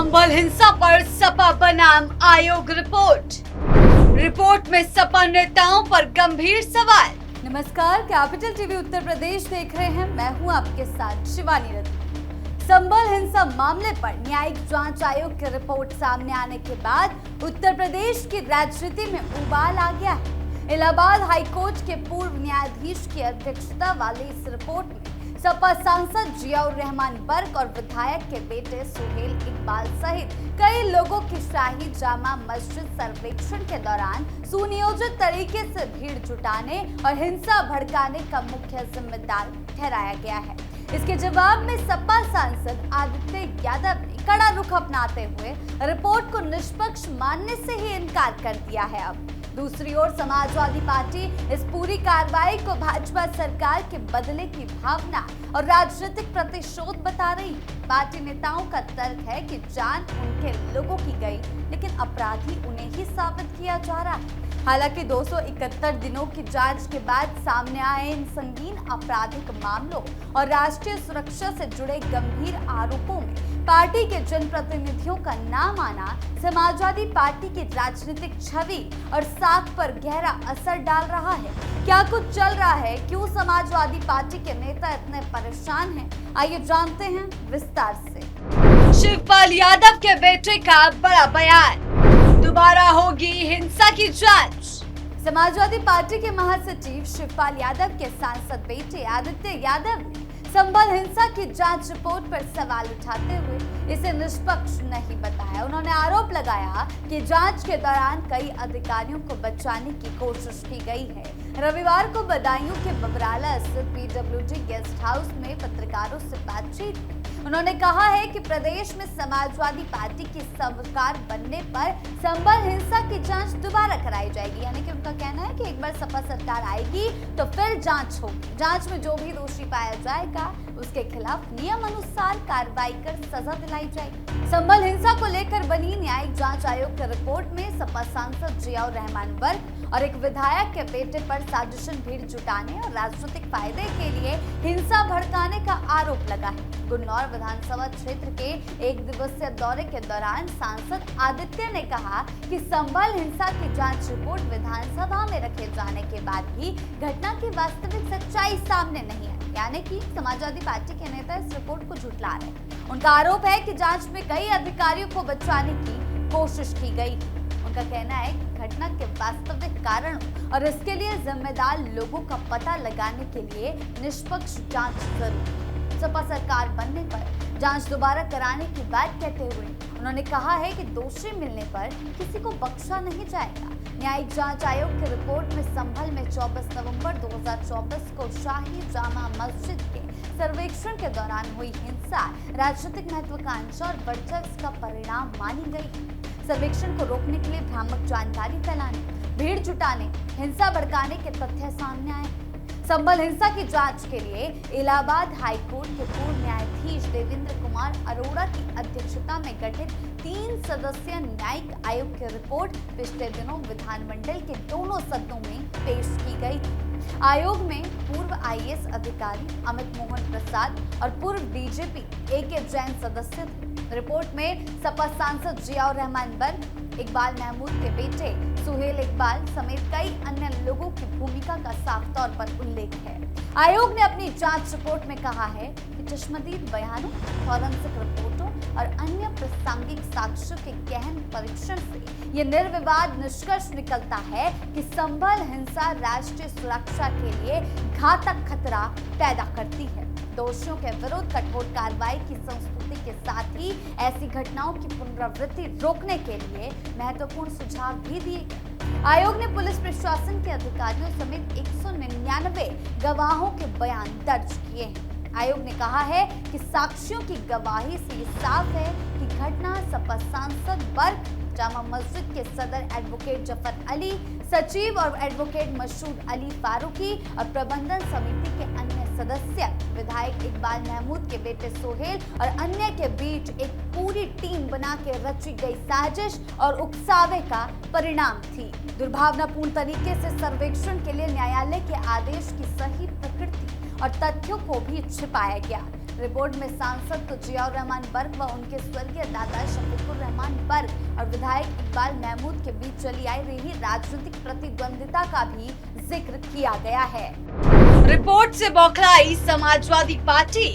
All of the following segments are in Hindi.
संभल हिंसा पर सपा बनाम आयोग रिपोर्ट में सपा नेताओं पर गंभीर सवाल। नमस्कार, कैपिटल टीवी उत्तर प्रदेश देख रहे हैं। मैं हूं आपके साथ शिवानी रत्न। संभल हिंसा मामले पर न्यायिक जांच आयोग की रिपोर्ट सामने आने के बाद उत्तर प्रदेश की राजनीति में उबाल आ गया है। इलाहाबाद हाईकोर्ट के पूर्व न्यायाधीश की अध्यक्षता वाली इस रिपोर्ट में सपा सांसद जियाउर रहमान बर्क और विधायक के बेटे सुहेल इकबाल सहित कई लोगों की शाही जामा मस्जिद सर्वेक्षण के दौरान सुनियोजित तरीके से भीड़ जुटाने और हिंसा भड़काने का मुख्य जिम्मेदार ठहराया गया है। इसके जवाब में सपा सांसद आदित्य यादव ने कड़ा रुख अपनाते हुए रिपोर्ट को निष्पक्ष मानने से ही इनकार कर दिया है। अब दूसरी ओर समाजवादी पार्टी इस पूरी कार्रवाई को भाजपा सरकार के बदले की भावना और राजनीतिक प्रतिशोध बता रही है। पार्टी नेताओं का तर्क है कि जान उनके लोगों की गई, लेकिन अपराधी उन्हें ही साबित किया जा रहा है। हालांकि 271 दिनों की जांच के बाद सामने आए इन संगीन आपराधिक मामलों और राष्ट्रीय सुरक्षा से जुड़े गंभीर आरोपों में पार्टी के जनप्रतिनिधियों का नाम आना समाजवादी पार्टी की राजनीतिक छवि और साख पर गहरा असर डाल रहा है। क्या कुछ चल रहा है? क्यों समाजवादी पार्टी के नेता इतने परेशान हैं? आइए जानते हैं विस्तार से। शिवपाल यादव के बेटे का बड़ा बयान, दोबारा होगी हिंसा की जांच। समाजवादी पार्टी के महासचिव शिवपाल यादव के सांसद बेटे आदित्य यादव ने संभल हिंसा की जांच रिपोर्ट पर सवाल उठाते हुए इसे निष्पक्ष नहीं बताया। उन्होंने आरोप लगाया कि जांच के दौरान कई अधिकारियों को बचाने की कोशिश की गई है। रविवार को बदायूं के बबराला स्थित पीडब्ल्यूडी गेस्ट हाउस में पत्रकारों से बातचीत में उन्होंने कहा है कि प्रदेश में समाजवादी पार्टी की सरकार बनने पर संभल हिंसा की जांच दोबारा कराई जाएगी। यानी कि उनका कहना है कि एक बार सपा सरकार आएगी तो फिर जांच होगी। जांच में जो भी दोषी पाया जाएगा उसके खिलाफ नियम अनुसार कार्रवाई कर सजा दिलाई जाएगी। संभल हिंसा को लेकर बनी न्यायिक जांच आयोग की रिपोर्ट में सपा सांसद जियाउर रहमान बर्क और एक विधायक के बेटे पर साजिशन भीड़ जुटाने और राजनीतिक फायदे के लिए हिंसा भड़काने का आरोप लगा है। गुन्नौर विधानसभा क्षेत्र के एक दिवसीय दौरे के दौरान सांसद आदित्य ने कहा कि संभल हिंसा की जांच रिपोर्ट विधानसभा में रखे जाने के बाद भी घटना की वास्तविक सच्चाई सामने नहीं है। यानी कि समाजवादी पार्टी के नेता इस रिपोर्ट को झुठला रहे हैं। उनका आरोप है कि जांच में कई अधिकारियों को बचाने की कोशिश की गई। उनका कहना है कि घटना के वास्तविक कारण और इसके लिए जिम्मेदार लोगों का पता लगाने के लिए निष्पक्ष जांच जरूरी है। सपा सरकार बनने पर जांच दोबारा कराने की बात कहते हुए उन्होंने कहा है कि दोषी मिलने पर किसी को बख्शा नहीं जाएगा। न्यायिक जांच आयोग की रिपोर्ट में संभल में 24 नवंबर 2024 को शाही जामा मस्जिद के सर्वेक्षण के दौरान हुई हिंसा राजनीतिक महत्वाकांक्षा और वर्चस्व का परिणाम मानी गई। सर्वेक्षण को रोकने के लिए भ्रामक जानकारी फैलाने, भीड़ जुटाने, हिंसा भड़काने के तथ्य सामने आए। संभल हिंसा की जांच के लिए इलाहाबाद हाईकोर्ट के पूर्व न्यायाधीश देवेंद्र कुमार अरोड़ा की अध्यक्षता में गठित 3 सदस्यीय न्यायिक आयोग की रिपोर्ट पिछले दिनों विधानमंडल के दोनों सदनों में पेश की गई। आयोग में पूर्व आईएएस अधिकारी अमित मोहन प्रसाद और पूर्व डीजीपी AK जैन सदस्य थे। रिपोर्ट में सपा सांसद जियाउर रहमान बर्क, इकबाल महमूद के बेटे सुहेल इकबाल समेत कई अन्य लोगों की भूमिका का साफ तौर पर उल्लेख है। आयोग ने अपनी जांच रिपोर्ट में कहा है कि चश्मदीद बयानों, फॉरेंसिक रिपोर्टों और अन्य प्रासंगिक साक्ष्यों के गहन परीक्षण से ये निर्विवाद निष्कर्ष निकलता है कि संभल हिंसा राष्ट्रीय सुरक्षा के लिए घातक खतरा पैदा करती है। दोषियों के विरुद्ध कठोर कार्रवाई की संस्कृति के साथ ही ऐसी घटनाओं की पुनरावृत्ति रोकने के लिए महत्वपूर्ण सुझाव भी दिए गए। आयोग ने पुलिस प्रशासन के अधिकारियों समेत 199 गवाहों के बयान दर्ज किए हैं। आयोग ने कहा है कि साक्ष्यों की गवाही से ये साफ है कि घटना सपा सांसद बर्क, जामा मस्जिद के सदर एडवोकेट जफर अली, सचिव और एडवोकेट मशहूद अली फारूकी और प्रबंधन समिति के अन्य सदस्य, विधायक इकबाल महमूद के बेटे सोहेल और अन्य के बीच एक पूरी टीम बना के रची गई साजिश और उकसावे का परिणाम थी। दुर्भावनापूर्ण तरीके से सर्वेक्षण के लिए न्यायालय के आदेश की सही प्रकृति और तथ्यों को भी छिपाया गया। रिपोर्ट में सांसद तो जियाउर रहमान बर्क व उनके स्वर्गीय दादा शफीकुर रहमान बर्क और विधायक इकबाल महमूद के बीच चली आ रही राजनीतिक प्रतिद्वंदिता का भी जिक्र किया गया है। रिपोर्ट से बौखलाई समाजवादी पार्टी,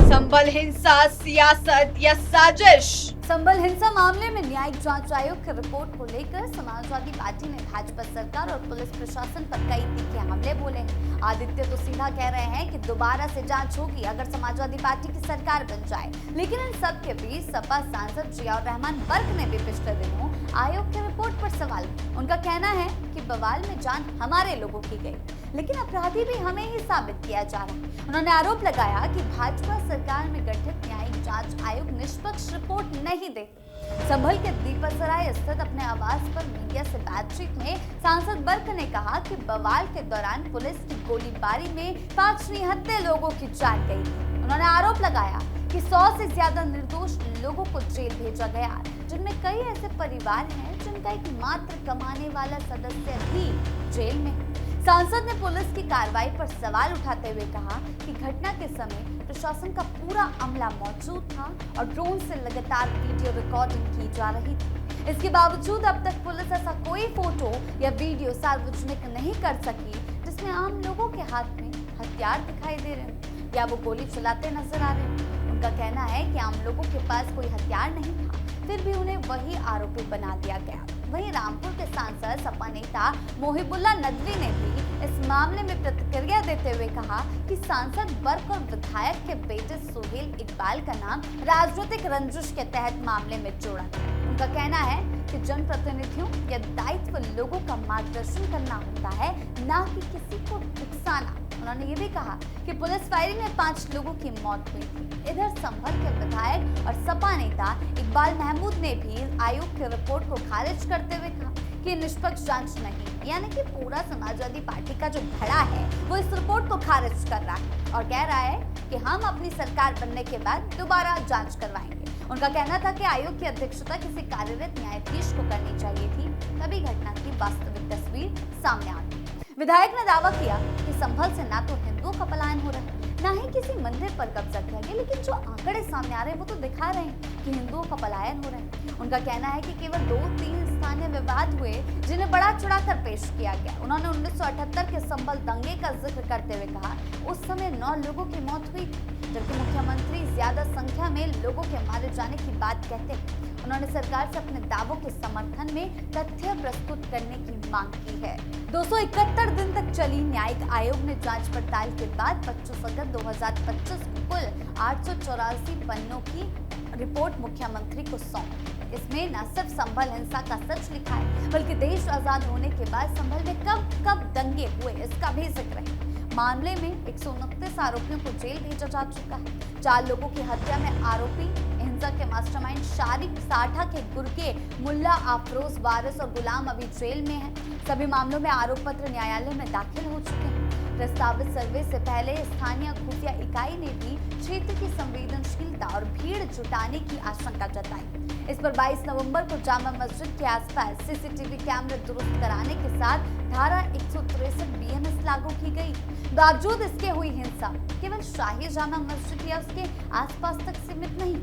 संभल हिंसा सियासत या साजिश। संभल हिंसा मामले में न्यायिक जांच आयोग की रिपोर्ट को लेकर समाजवादी पार्टी ने भाजपा सरकार और पुलिस प्रशासन पर कई तीखे हमले बोले हैं। आदित्य तो सीधा कह रहे हैं कि दोबारा से जांच होगी अगर समाजवादी पार्टी की सरकार बन जाए। लेकिन इन सब के बीच सपा सांसद जियाउर रहमान बर्क ने भी पिछले दिनों आयोग की रिपोर्ट पर सवाल। उनका कहना है कि बवाल में जान हमारे लोगों की गई, लेकिन अपराधी भी हमें ही साबित किया जा रहा है। उन्होंने आरोप लगाया कि भाजपा सरकार में गठित न्यायिक जांच आयोग निष्पक्ष रिपोर्ट नहीं देते। संभल के दीपसराय स्थित अपने आवास पर मीडिया से बातचीत में सांसद बर्क ने कहा कि बवाल के दौरान पुलिस की गोलीबारी में 5 निहत्थे लोगों की जान गई। उन्होंने आरोप लगाया कि 100 से ज्यादा निर्दोष लोगों को जेल भेजा गया, जिनमें कई ऐसे परिवार हैं जिनका एक मात्र कमाने वाला सदस्य भी जेल में है। सांसद ने पुलिस की कार्रवाई पर सवाल उठाते हुए कहा कि घटना के समय प्रशासन का पूरा अमला मौजूद था और ड्रोन से लगातार वीडियो रिकॉर्डिंग की जा रही थी। इसके बावजूद अब तक पुलिस ऐसा कोई फोटो या वीडियो सार्वजनिक नहीं कर सकी जिसमें आम लोगों के हाथ में हथियार दिखाई दे रहे हैं या वो गोली चलाते नजर आ रहे हैं। उनका कहना है कि आम लोगों के पास कोई हथियार नहीं था, फिर भी उन्हें वही आरोपी बना दिया गया। वहीं रामपुर के सांसद सपा नेता मोहिबुल्लाह नदवी ने भी इस मामले में प्रतिक्रिया देते हुए कहा कि सांसद बर्क और विधायक के बेटे सुहेल इकबाल का नाम राजनीतिक रंजिश के तहत मामले में जोड़ा गया। उनका कहना है कि जनप्रतिनिधियों या दायित्व लोगों का मार्गदर्शन करना होता है, न कि किसी को उकसाना। उन्होंने ये भी कहा कि पुलिस फायरिंग में 5 लोगों की मौत हुई थी। इधर संभल के विधायक और सपा नेता इकबाल महमूद ने भी आयोग की रिपोर्ट को खारिज करते हुए कहा कि निष्पक्ष जांच नहीं, यानी कि पूरा समाजवादी पार्टी का जो धड़ा है वो इस रिपोर्ट को खारिज कर रहा है और कह रहा है कि हम अपनी सरकार बनने के बाद दोबारा जांच करवाएंगे। उनका कहना था कि आयोग की अध्यक्षता किसी कार्यरत न्यायाधीश को करनी चाहिए थी, तभी घटना की वास्तविक तस्वीर सामने आती। विधायक ने दावा किया कि संभल से ना तो हिंदुओं का पलायन हो रहा है, ना ही किसी मंदिर पर कब्जा किया गया, लेकिन जो आंकड़े सामने आ रहे हैं वो तो दिखा रहे हैं कि हिंदुओं का पलायन हो रहा है। उनका कहना है कि केवल 2-3 स्थानीय विवाद हुए जिन्हें बड़ा चढ़ाकर पेश किया गया। उन्होंने 1978 के संभल दंगे का जिक्र करते हुए कहा उस समय 9 लोगों की मौत हुई, जबकि मुख्यमंत्री ज्यादा संख्या में लोगों के मारे जाने की बात कहते हैं। उन्होंने सरकार से अपने दावों के समर्थन में तथ्य प्रस्तुत करने की मांग की है। 271 दिन तक चली न्यायिक आयोग ने जांच पड़ताल के बाद 25 अगस्त 2025 को कुल 884 पन्नों की रिपोर्ट मुख्यमंत्री को सौंपी। इसमें न सिर्फ संभल हिंसा का सच लिखा है, बल्कि देश आजाद होने के बाद संभल में कब दंगे हुए इसका भी जिक्र है। मामले में 129 आरोपियों को जेल भेजा जा चुका है। 4 लोगों की हत्या में आरोपी हिंसा के मास्टरमाइंड शारिक साठा के गुर्गे मुल्ला अफरोज वारिस और गुलाम अभी जेल में हैं। सभी मामलों में आरोप पत्र न्यायालय में दाखिल हो चुके हैं। प्रस्तावित सर्वे से पहले स्थानीय खुफिया इकाई ने भी क्षेत्र की संवेदनशीलता और भीड़ जुटाने की आशंका जताई। इस पर 22 नवंबर को जामा मस्जिद के आसपास सीसीटीवी कैमरे दुरुस्त कराने के साथ धारा 163 बीएनएस लागू की गई। बावजूद इसके हुई हिंसा केवल शाही जामा मस्जिद या उसके आसपास तक सीमित नहीं,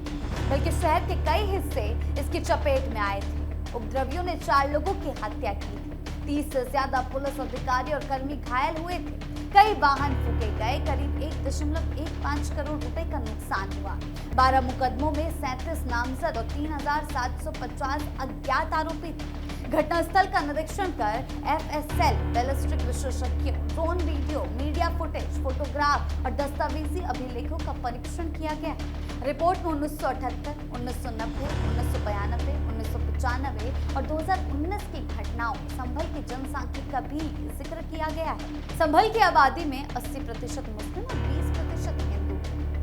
बल्कि शहर के कई हिस्से इसकी चपेट में आए थे। उपद्रवियों ने 4 लोगों की हत्या की थी। 30 से ज्यादा पुलिस अधिकारी और कर्मी घायल हुए थे। कई वाहन फूके गए। करीब 1.15 करोड़ रुपए का नुकसान हुआ। 12 मुकदमों में 37 नामजद और 3750 अज्ञात आरोपी थे। घटनास्थल का निरीक्षण कर एफएसएल, बैलिस्टिक विशेषज्ञों, drone video, media footage, photograph और दस्तावेजी अभिलेखों का परीक्षण किया गया। रिपोर्ट में 1978, 1990, 1992, 1995 और 2019 की घटनाओं संभल की जनसांख्यिकी का भी जिक्र किया गया है। संभल की आबादी में 80% मुस्लिम और 20% हिंदू।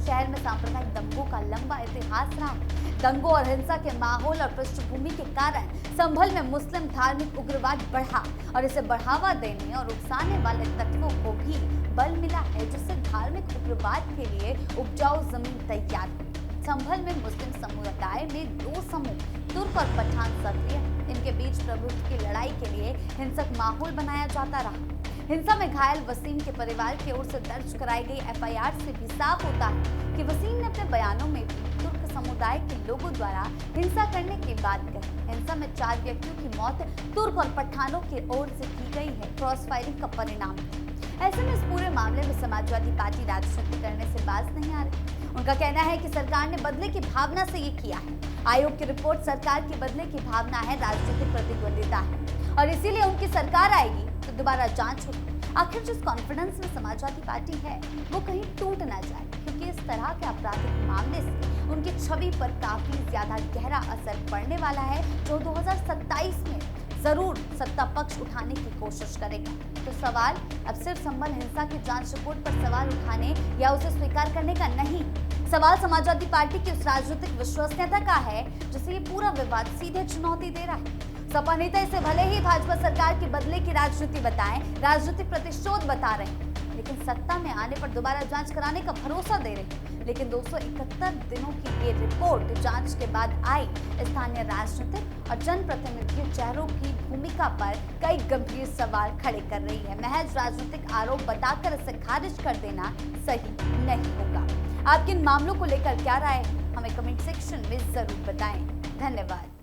शहर में सांप्रदायिक दंगों का लंबा इतिहास रहा। दंगों और हिंसा के माहौल और पृष्ठभूमि के कारण संभल में मुस्लिम धार्मिक उग्रवाद बढ़ा और इसे बढ़ावा देने और उकसाने वाले तत्वों को भी बल मिला है, जिससे धार्मिक उग्रवाद के लिए उपजाऊ जमीन तैयार हुई। संभल में मुस्लिम समुदाय में 2 समूह तुर्क और पठान सक्रिय। इनके बीच प्रभुत्व की लड़ाई के लिए हिंसक माहौल बनाया जाता रहा। हिंसा में घायल वसीम के परिवार की ओर से दर्ज कराई गई एफआईआर से भी साफ होता है कि वसीम ने अपने बयानों में भी तुर्क समुदाय के लोगों द्वारा हिंसा करने की बात कही। हिंसा में 4 व्यक्तियों की मौत तुर्क और पठानों की ओर से की गई है, क्रॉस फायरिंग का परिणाम। ऐसे में इस पूरे मामले में समाजवादी पार्टी राजनीति करने से बाज नहीं आ रही। उनका कहना है कि सरकार ने बदले की भावना से ये किया है। आयोग की रिपोर्ट सरकार की बदले की भावना है, राजनीतिक प्रतिद्वंदिता है और इसीलिए उनकी सरकार आएगी तो दोबारा जांच होगी। आखिर जिस कॉन्फिडेंस में समाजवादी पार्टी है वो कहीं टूट ना जाए, क्योंकि इस तरह के आपराधिक मामले से उनकी छवि पर काफी ज्यादा गहरा असर पड़ने वाला है, जो 2027 में जरूर सत्ता पक्ष उठाने की कोशिश करेगा। तो सवाल अब सिर्फ संबल हिंसा की जांच रिपोर्ट पर सवाल उठाने या उसे स्वीकार करने का नहीं, सवाल समाजवादी पार्टी की उस राजनीतिक विश्वसनीयता का है जिसे ये पूरा विवाद सीधे चुनौती दे रहा है। सपा नेता इसे भले ही भाजपा सरकार की बदले की राजनीति बताएं, राजनीतिक प्रतिशोध बता रहे हैं, लेकिन सत्ता में आने पर दोबारा जांच कराने का भरोसा दे रहे हैं। लेकिन 271 दिनों की ये रिपोर्ट जांच के बाद आई स्थानीय राजनीतिक और जनप्रतिनिधियों चेहरों की भूमिका पर कई गंभीर सवाल खड़े कर रही है। महज राजनीतिक आरोप बताकर इसे खारिज कर देना सही नहीं होगा। आपके इन मामलों को लेकर क्या राय है, हमें कमेंट सेक्शन में जरूर बताएं। धन्यवाद।